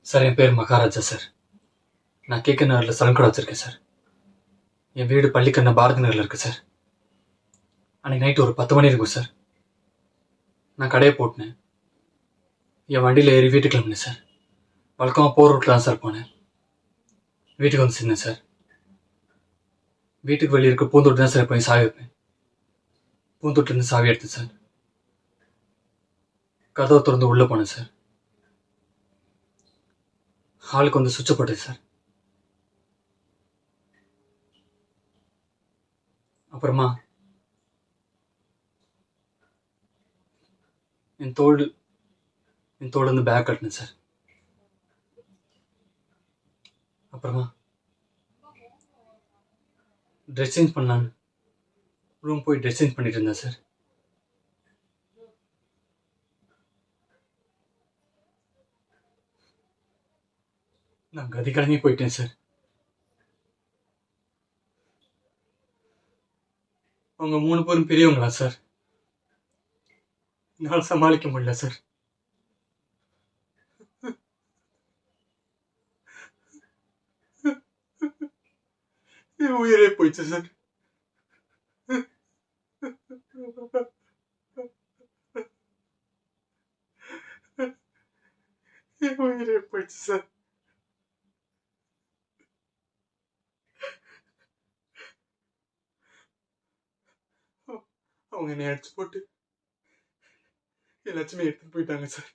Sir என் பேர் Maharaja sir. நான் கேட்க நகரில் சலன் கடை வச்சிருக்கேன் சார். என் வீடு பள்ளிக்கண்ண பாரதி நகரில் இருக்கு சார். அன்னைக்கு நைட்டு ஒரு 10 மணி இருக்கும் சார். நான் கடையை போட்டினேன். என் வண்டியில் ஏறி வீட்டுக்கு கிளம்பினேன் சார். வழக்கமாக போகிற ரூட்டில் தான் சார் போனேன். வீட்டுக்கு வந்து சேர்ந்தேன் சார். வீட்டுக்கு வெளியே இருக்க பூந்தொட்டு தான் சார் போய் சாவி வைப்பேன். பூந்தொட்டிலேருந்து சாவி எடுத்தேன் சார். கதவை திறந்து உள்ளே போனேன் சார். ஹாலுக்கு வந்து சுவிட்சை போட்டேன் சார். அப்புறமா என் தோடு வந்து பேக் கட்டினேன் சார். அப்புறமா ட்ரெஸ் சேஞ்ச் பண்ணலான்னு ரூம் போய் ட்ரெஸ் சேஞ்ச் பண்ணிட்டு இருந்தேன் சார். நான் கதி கலங்கி போயிட்டேன் சார். அவங்க 3 பேரும் பெரியவங்களா சார்? என்னால் சமாளிக்க முடியல சார். என் உயிரே போயிடுச்சு சார். என் உயிரே போயிடுச்சு சார். அவங்க என்னை அடிச்சு போட்டு என் லட்சுமி எடுத்துட்டு போயிட்டாங்க சார்.